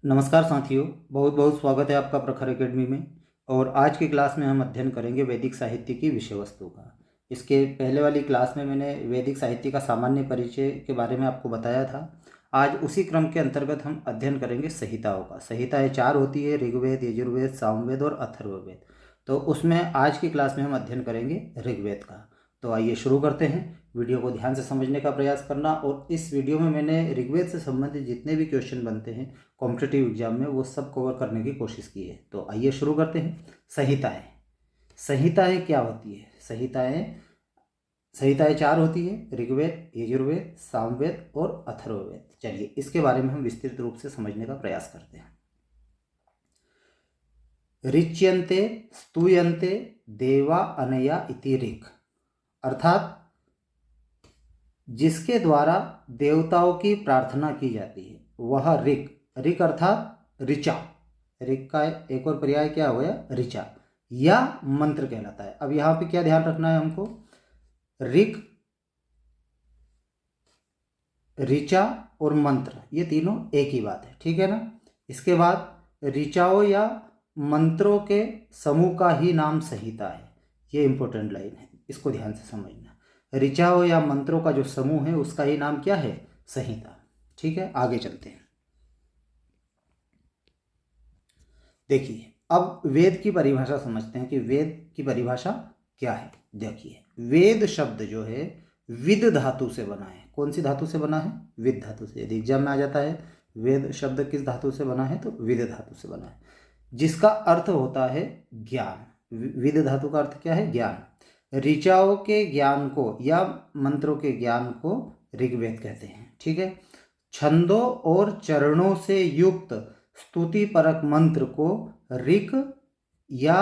नमस्कार साथियों, बहुत बहुत स्वागत है आपका प्रखर एकेडमी में। और आज की क्लास में हम अध्ययन करेंगे वैदिक साहित्य की विषय वस्तु का। इसके पहले वाली क्लास में मैंने वैदिक साहित्य का सामान्य परिचय के बारे में आपको बताया था। आज उसी क्रम के अंतर्गत हम अध्ययन करेंगे संहिताओं का। संहिताएं 4 होती है: ऋग्वेद, यजुर्वेद, सामवेद और अथर्ववेद। तो उसमें आज की क्लास में हम अध्ययन करेंगे ऋग्वेद का। तो आइए शुरू करते हैं। वीडियो को ध्यान से समझने का प्रयास करना। और इस वीडियो में मैंने ऋग्वेद से संबंधित जितने भी क्वेश्चन बनते हैं कॉम्पिटिटिव एग्जाम में, वो सब कवर करने की कोशिश की है। तो आइए शुरू करते हैं। संहिताएं। संहिताएं क्या होती है? संहिताएं संहिताएं 4 होती है: ऋग्वेद, यजुर्वेद, सामवेद और अथर्ववेद। चलिए इसके बारे में हम विस्तृत रूप से समझने का प्रयास करते हैं। ऋच्यन्ते स्तूयन्ते देवा अनया इति ऋक्, अर्थात जिसके द्वारा देवताओं की प्रार्थना की जाती है वह ऋक्। ऋक् अर्थात ऋचा। ऋक् का एक और पर्याय क्या हो गया? ऋचा। या मंत्र कहलाता है। अब यहाँ पे क्या ध्यान रखना है हमको? ऋक्, ऋचा और मंत्र, ये तीनों एक ही बात है, ठीक है ना। इसके बाद ऋचाओं या मंत्रों के समूह का ही नाम संहिता है। ये इंपॉर्टेंट लाइन है, इसको ध्यान से समझना। ऋचाओं या मंत्रों का जो समूह है उसका ही नाम क्या है? संहिता। ठीक है, आगे चलते हैं। देखिए अब वेद की परिभाषा समझते हैं कि वेद की परिभाषा क्या है। देखिए वेद शब्द जो है विद धातु से बना है। कौन सी धातु से बना है? विद धातु से। यदि एग्जाम में आ जाता है वेद शब्द किस धातु से बना है, तो विद धातु से बना है, जिसका अर्थ होता है ज्ञान। विद धातु का अर्थ क्या है? ज्ञान। ऋचाओं के ज्ञान को या मंत्रों के ज्ञान को ऋग्वेद कहते हैं। ठीक है। छंदों और चरणों से युक्त स्तुति परक मंत्र को ऋक या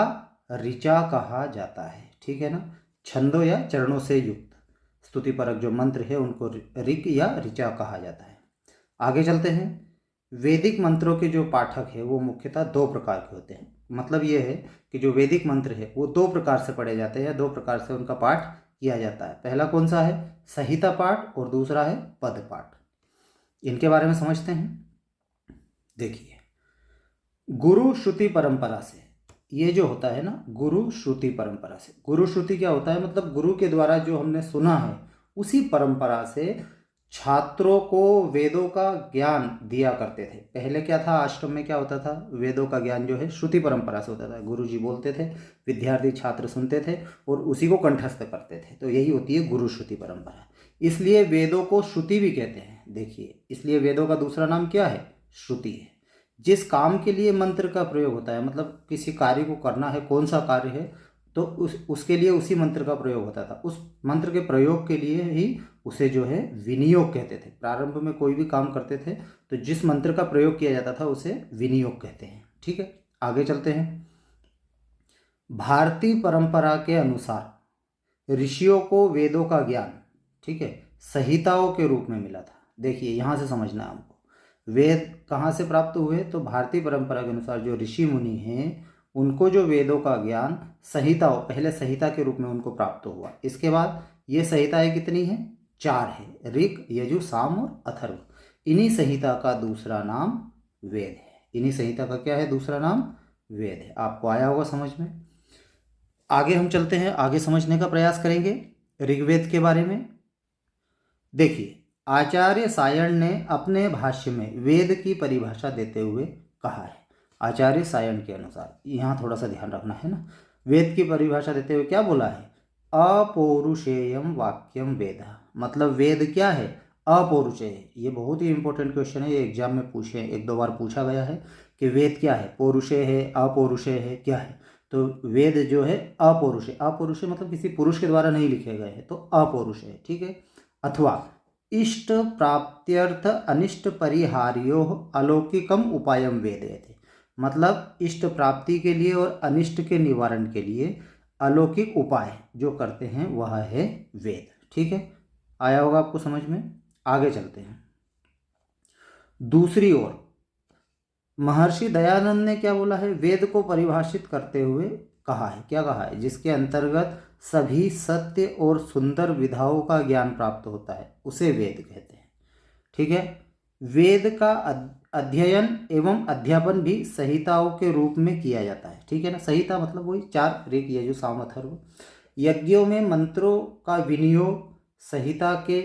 ऋचा कहा जाता है। ठीक है ना। छंदों या चरणों से युक्त स्तुति परक जो मंत्र है उनको ऋक या ऋचा कहा जाता है। आगे चलते हैं। वैदिक मंत्रों के जो पाठक है वो मुख्यतः 2 प्रकार के होते हैं। मतलब ये है कि जो वैदिक मंत्र है वो 2 प्रकार से पढ़े जाते हैं, 2 प्रकार से उनका पाठ किया जाता है। पहला कौन सा है? संहिता पाठ, और दूसरा है पद पाठ। इनके बारे में समझते हैं। देखिए गुरु श्रुति परंपरा से, ये जो होता है ना, गुरु श्रुति परंपरा से। गुरु श्रुति क्या होता है? मतलब गुरु के द्वारा जो हमने सुना है उसी परंपरा से छात्रों को वेदों का ज्ञान दिया करते थे। पहले क्या था, आश्रम में क्या होता था? वेदों का ज्ञान जो है श्रुति परंपरा से होता था। गुरु जी बोलते थे, विद्यार्थी छात्र सुनते थे और उसी को कंठस्थ करते थे। तो यही होती है गुरु श्रुति परंपरा। इसलिए वेदों को श्रुति भी कहते हैं। देखिए इसलिए वेदों का दूसरा नाम क्या है? श्रुति है। जिस काम के लिए मंत्र का प्रयोग होता है, मतलब किसी कार्य को करना है, कौन सा कार्य है, तो उसके लिए उसी मंत्र का प्रयोग होता था। उस मंत्र के प्रयोग के लिए ही उसे जो है विनियोग कहते थे। प्रारंभ में कोई भी काम करते थे तो जिस मंत्र का प्रयोग किया जाता था उसे विनियोग कहते हैं। ठीक है, आगे चलते हैं। भारतीय परंपरा के अनुसार ऋषियों को वेदों का ज्ञान, ठीक है, संहिताओं के रूप में मिला था। देखिए यहाँ से समझना है हमको, वेद कहाँ से प्राप्त हुए? तो भारतीय परंपरा के अनुसार जो ऋषि मुनि हैं उनको जो वेदों का ज्ञान संहिताओं, पहले संहिता के रूप में उनको प्राप्त हुआ। इसके बाद ये संहिताएं कितनी हैं? 4 है: ऋक, यजु, साम और अथर्व। इन्हीं संहिता का दूसरा नाम वेद है। इन्हीं संहिता का क्या है? दूसरा नाम वेद है। आपको आया होगा समझ में। आगे हम चलते हैं, आगे समझने का प्रयास करेंगे ऋग्वेद के बारे में। देखिए आचार्य सायण ने अपने भाष्य में वेद की परिभाषा देते हुए कहा है। आचार्य सायण के अनुसार, यहाँ थोड़ा सा ध्यान रखना है ना, वेद की परिभाषा देते हुए क्या बोला है? अपौरुषेयम वाक्यम वेद। मतलब वेद क्या है? अपौरुषेय। ये बहुत ही इंपॉर्टेंट क्वेश्चन है, ये एग्जाम में पूछे 1-2 बार पूछा गया है कि वेद क्या है? पौरुषेय है, अपौरुषेय है, क्या है? तो वेद जो है अपौरुषेय। अपौरुषेय मतलब किसी पुरुष के द्वारा नहीं लिखे गए हैं, तो अपौरुषेय। ठीक है। अथवा इष्ट प्राप्त्यर्थ अनिष्ट परिहार्यो अलौकिकम उपायम वेदयते। मतलब इष्ट प्राप्ति के लिए और अनिष्ट के निवारण के लिए अलौकिक उपाय जो करते हैं वह है वेद। ठीक है, आया होगा आपको समझ में। आगे चलते हैं। दूसरी ओर महर्षि दयानंद ने क्या बोला है? वेद को परिभाषित करते हुए कहा है, क्या कहा है? जिसके अंतर्गत सभी सत्य और सुंदर विधाओं का ज्ञान प्राप्त होता है उसे वेद कहते हैं। ठीक है। वेद का अध्ययन एवं अध्यापन भी संहिताओं के रूप में किया जाता है। ठीक है ना, संहिता मतलब वही 4 ऋग यजु साम अथर्व। यज्ञों में मंत्रों का विनियोग संहिता के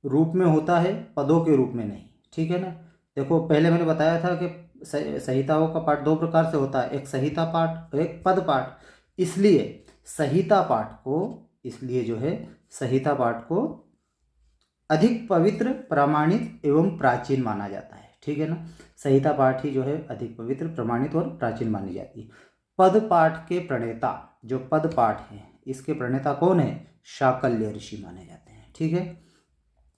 रूप में होता है, पदों के रूप में नहीं। ठीक है ना, देखो पहले मैंने बताया था कि संहिताओं का पाठ 2 प्रकार से होता है, एक संहिता पाठ, एक पद पाठ। इसलिए संहिता पाठ को, इसलिए जो है संहिता पाठ को अधिक पवित्र, प्रमाणित एवं प्राचीन माना जाता है। ठीक है ना, संहिता पाठ ही जो है अधिक पवित्र, प्रमाणित और प्राचीन मानी जाती है। पद पाठ के प्रणेता, जो पद पाठ है इसके प्रणेता कौन है? शाकल्य ऋषि माने जाते हैं। ठीक है,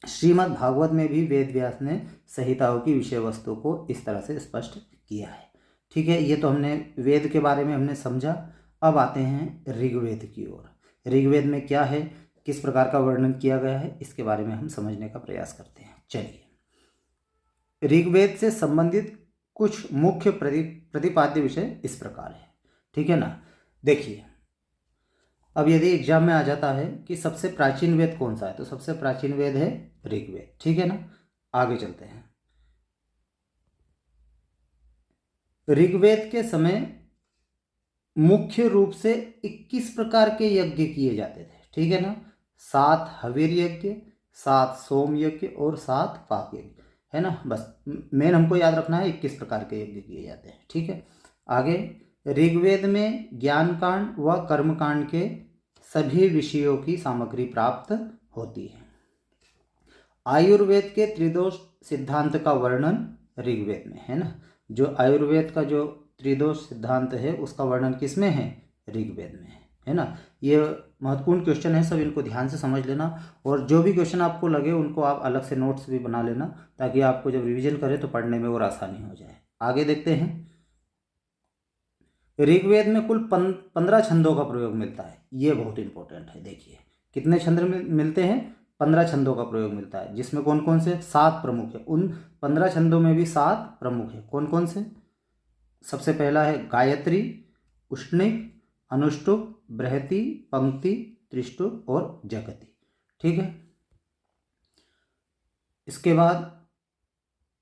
श्रीमद् भागवत में भी वेद व्यास ने संहिताओं की विषय वस्तु को इस तरह से स्पष्ट किया है। ठीक है, ये तो हमने वेद के बारे में हमने समझा। अब आते हैं ऋग्वेद की ओर। ऋग्वेद में क्या है, किस प्रकार का वर्णन किया गया है, इसके बारे में हम समझने का प्रयास करते हैं। चलिए, ऋग्वेद से संबंधित कुछ मुख्य प्रतिपाद्य विषय इस प्रकार है। ठीक है ना, देखिए अब यदि एग्जाम में आ जाता है कि सबसे प्राचीन वेद कौन सा है, तो सबसे प्राचीन वेद है ऋग्वेद। ठीक है ना, आगे चलते हैं। ऋग्वेद के समय मुख्य रूप से 21 प्रकार के यज्ञ किए जाते थे। ठीक है ना, 7 हवीर यज्ञ, 7 सोम यज्ञ और 7 पाक यज्ञ, है ना। बस मेन हमको याद रखना है 21 प्रकार के यज्ञ किए जाते हैं। ठीक है, आगे ऋग्वेद में ज्ञान कांड व कर्म कांड के सभी विषयों की सामग्री प्राप्त होती है। आयुर्वेद के त्रिदोष सिद्धांत का वर्णन ऋग्वेद में है ना, जो आयुर्वेद का जो त्रिदोष सिद्धांत है उसका वर्णन किस में है? ऋग्वेद में है ना। ये महत्वपूर्ण क्वेश्चन है, सब इनको ध्यान से समझ लेना, और जो भी क्वेश्चन आपको लगे उनको आप अलग से नोट्स भी बना लेना, ताकि आपको जब रिवीजन करें तो पढ़ने में और आसानी हो जाए। आगे देखते हैं, ऋग्वेद में कुल 15 छंदों का प्रयोग मिलता है। ये बहुत इंपॉर्टेंट है। देखिए कितने छंद मिलते हैं? 15 छंदों का प्रयोग मिलता है, जिसमें कौन कौन से? 7 प्रमुख है। उन 15 छंदों में भी 7 प्रमुख है। कौन कौन से? सबसे पहला है गायत्री, उष्णिक, अनुष्टुप, बृहति, पंक्ति, त्रिष्टुप और जगति। ठीक है, इसके बाद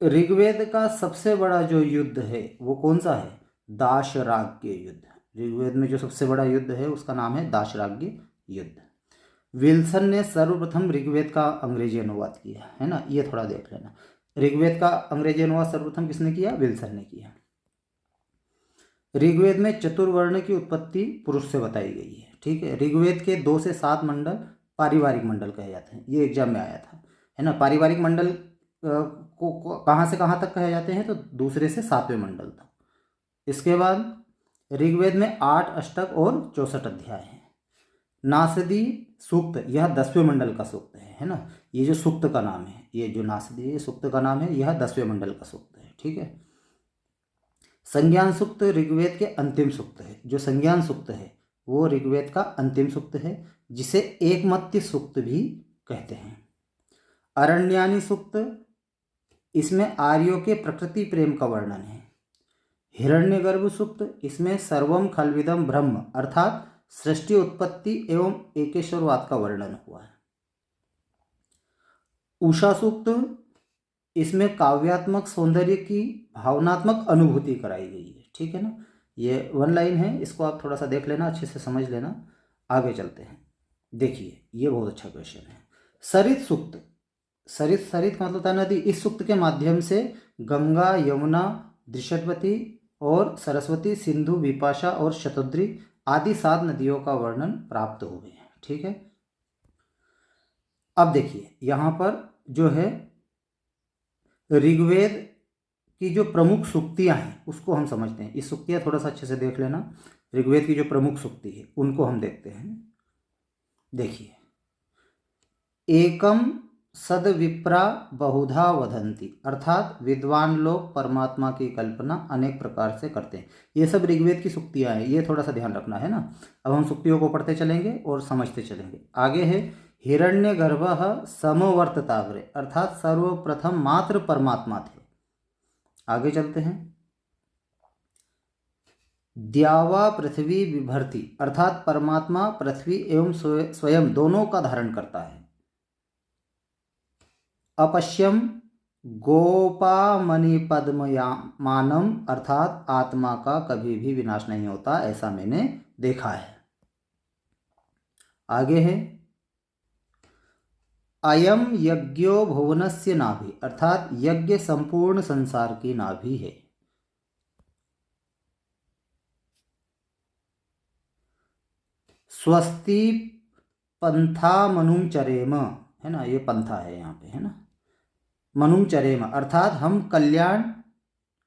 ऋग्वेद का सबसे बड़ा जो युद्ध है वो कौन सा है? दाशराग्य युद्ध। ऋग्वेद में जो सबसे बड़ा युद्ध है उसका नाम है दाशराग्य युद्ध। विल्सन ने सर्वप्रथम ऋग्वेद का अंग्रेजी अनुवाद किया, है ना, ये थोड़ा देख लेना। ऋग्वेद का अंग्रेजी अनुवाद सर्वप्रथम किसने किया? विल्सन ने किया। ऋग्वेद में चतुर्वर्ण की उत्पत्ति पुरुष से बताई गई है। ठीक है, ऋग्वेद के 2 से 7 मंडल पारिवारिक मंडल कहे जाते हैं। ये एग्जाम में आया था, है ना। पारिवारिक मंडल को कहाँ से कहाँ तक कहे जाते हैं? तो दूसरे से 7वें मंडल तक। इसके बाद ऋग्वेद में 8 अष्टक और 64 अध्याय हैं। नासदी सूक्त, यह 10वें मंडल का सूक्त है ना। ये जो सूक्त का नाम है, ये जो नासदी सूक्त का नाम है, यह 10वें मंडल का सूक्त है। ठीक है, संज्ञान सूक्त ऋग्वेद के अंतिम सूक्त है। जो संज्ञान सूक्त है वो ऋग्वेद का अंतिम सूक्त है, जिसे एकमत्य सूक्त भी कहते हैं। अरण्यानी सूक्त, इसमें आर्यों के प्रकृति प्रेम का वर्णन है। हिरण्यगर्भ सूक्त, इसमें सर्वम खलविदम ब्रह्म अर्थात सृष्टि उत्पत्ति एवं एकेश्वरवाद का वर्णन हुआ है। उषा सूक्त, इसमें काव्यात्मक सौंदर्य की भावनात्मक अनुभूति कराई गई है। ठीक है ना, ये 1 लाइन है, इसको आप थोड़ा सा देख लेना, अच्छे से समझ लेना। आगे चलते हैं, देखिए ये बहुत अच्छा क्वेश्चन है। सरित सूक्त, सरित का मतलब होता है नदी। इस सूक्त के माध्यम से गंगा, यमुना, दृषद्वती और सरस्वती, सिंधु, विपाशा और शतद्री आदि 7 नदियों का वर्णन प्राप्त हुए हैं। ठीक है, अब देखिए यहाँ पर जो है ऋग्वेद की जो प्रमुख सूक्तियाँ हैं उसको हम समझते हैं। इस सूक्तियाँ थोड़ा सा अच्छे से देख लेना। ऋग्वेद की जो प्रमुख सूक्ति है उनको हम देखते हैं। देखिए, एकम सदविप्रा बहुधा वदन्ति, अर्थात विद्वान लोग परमात्मा की कल्पना अनेक प्रकार से करते हैं। ये सब ऋग्वेद की सूक्तियाँ हैं, ये थोड़ा सा ध्यान रखना है ना। अब हम सूक्तियों को पढ़ते चलेंगे और समझते चलेंगे। आगे है हिरण्यगर्भः समवर्तताग्रे, अर्थात सर्वप्रथम मात्र परमात्मा थे। आगे चलते हैं, द्यावा पृथ्वी बिभर्ति, अर्थात परमात्मा पृथ्वी एवं स्वयं दोनों का धारण करता है। अपश्यम गोपामणि पद्ममानम, अर्थात आत्मा का कभी भी विनाश नहीं होता, ऐसा मैंने देखा है। आगे है अयम यज्ञो भुवनस्य नाभि, अर्थात यज्ञ संपूर्ण संसार की नाभि है। स्वस्ति पंथा मनुम चरेम, है ना, ये पंथा है यहाँ पे, है ना, मनुम चरेम अर्थात हम कल्याण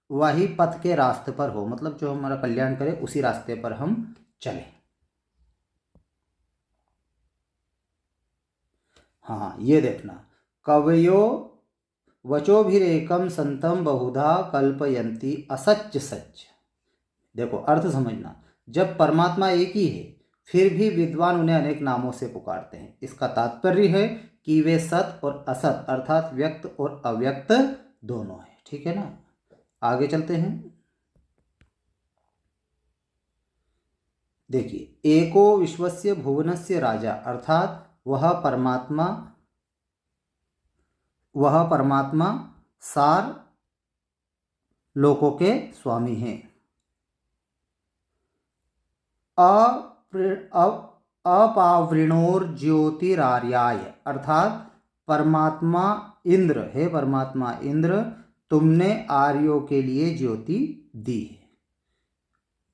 वही पथ के रास्ते पर हो, मतलब जो हमारा कल्याण करे उसी रास्ते पर हम चले। हाँ, ये देखना, कवयो वचोभिरेकम संतम बहुधा कल्पयंती असच सच। देखो अर्थ समझना, जब परमात्मा एक ही है फिर भी विद्वान उन्हें अनेक नामों से पुकारते हैं। इसका तात्पर्य है कि वे सत और असत अर्थात व्यक्त और अव्यक्त दोनों है। ठीक है ना, आगे चलते हैं। देखिए, एको विश्वस्य भुवनस्य राजा, अर्थात वह परमात्मा सार लोकों के स्वामी हैं। अपावृणोर्ज्योतिरार्याय, अर्थात परमात्मा इंद्र है, परमात्मा इंद्र तुमने आर्यों के लिए ज्योति दी है।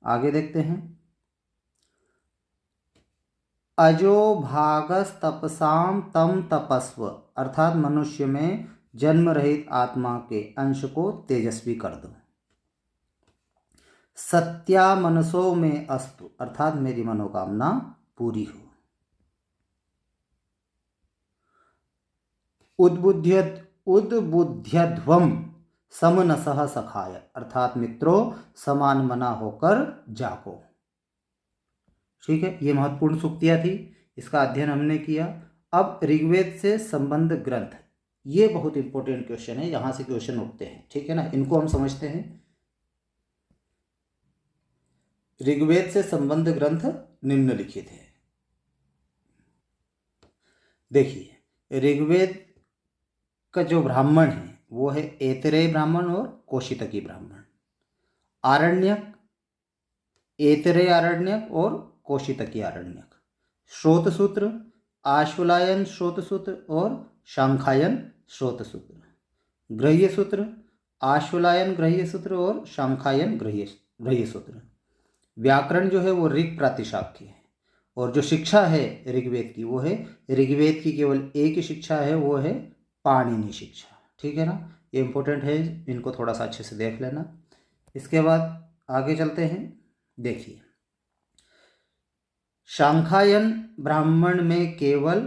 आगे देखते हैं, अजो भागस तपसाम तम तपस्व, अर्थात मनुष्य में जन्म रहित आत्मा के अंश को तेजस्वी कर दो। सत्या मनसो में अस्तु, अर्थात मेरी मनोकामना पूरी हो। उद्बुद्ध्यध्वम समनसः सखाय, अर्थात मित्रों समान मना होकर जागो। ठीक है, ये महत्वपूर्ण सूक्तियां थी, इसका अध्ययन हमने किया। अब ऋग्वेद से संबंध ग्रंथ, ये बहुत इंपॉर्टेंट क्वेश्चन है, यहां से क्वेश्चन उठते हैं। ठीक है ना, इनको हम समझते हैं। ऋग्वेद से संबंध ग्रंथ निम्नलिखित है। देखिए, ऋग्वेद का जो ब्राह्मण है वो है ऐतरेय ब्राह्मण और कौशितकी ब्राह्मण। आरण्यक, ऐतरेय आरण्यक और कौशितकी आरण्यक। श्रोत सूत्र, आश्वलायन श्रोत सूत्र और शांखायन श्रोत सूत्र। ग्रह्य सूत्र, आश्वलायन ग्रह्य सूत्र और शांखायन ग्रह्य सूत्र। व्याकरण जो है वो ऋग प्रातिशाख्य है, और जो शिक्षा है ऋग्वेद की वो है, ऋग्वेद की केवल एक ही शिक्षा है, वो है पाणिनि शिक्षा। ठीक है ना, ये इंपॉर्टेंट है, इनको थोड़ा सा अच्छे से देख लेना। इसके बाद आगे चलते हैं। देखिए, शांखायन ब्राह्मण में केवल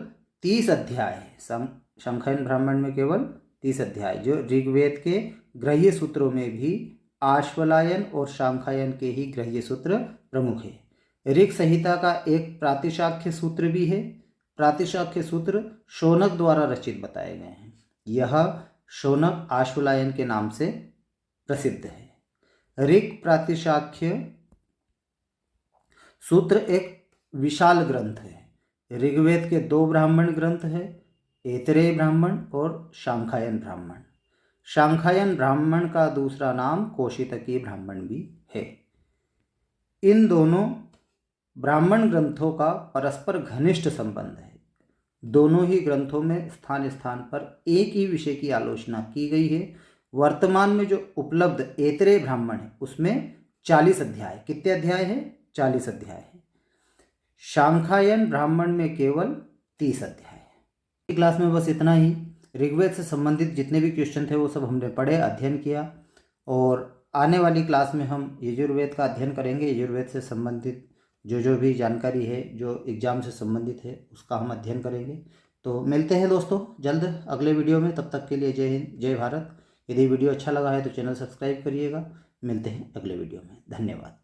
30 अध्याय है। शांखायन ब्राह्मण में केवल 30 अध्याय, जो ऋग्वेद के ग्रह्य सूत्रों में भी आश्वलायन और शांखायन के ही ग्रह्य सूत्र प्रमुख है। ऋग संहिता का एक प्रातिशाख्य सूत्र भी है। प्रातिशाख्य सूत्र शौनक द्वारा रचित बताए गए हैं। यह शौनक आश्वलायन के नाम से प्रसिद्ध है। ऋग प्रातिशाख्य सूत्र एक विशाल ग्रंथ है। ऋग्वेद के 2 ब्राह्मण ग्रंथ है, ऐतरेय ब्राह्मण और शांखायन ब्राह्मण। शांखायन ब्राह्मण का दूसरा नाम कौशितकी ब्राह्मण भी है। इन दोनों ब्राह्मण ग्रंथों का परस्पर घनिष्ठ संबंध है। दोनों ही ग्रंथों में स्थान स्थान पर एक ही विषय की आलोचना की गई है। वर्तमान में जो उपलब्ध ऐतरेय ब्राह्मण है उसमें 40 अध्याय, कितने अध्याय है? 40 अध्याय है। शांखायन ब्राह्मण में केवल 30 अध्याय है। क्लास में बस इतना ही। ऋग्वेद से संबंधित जितने भी क्वेश्चन थे वो सब हमने पढ़े, अध्ययन किया, और आने वाली क्लास में हम यजुर्वेद का अध्ययन करेंगे। यजुर्वेद से संबंधित जो भी जानकारी है, जो एग्ज़ाम से संबंधित है, उसका हम अध्ययन करेंगे। तो मिलते हैं दोस्तों जल्द अगले वीडियो में। तब तक के लिए जय हिंद, जय भारत। यदि वीडियो अच्छा लगा है तो चैनल सब्सक्राइब करिएगा। मिलते हैं अगले वीडियो में। धन्यवाद।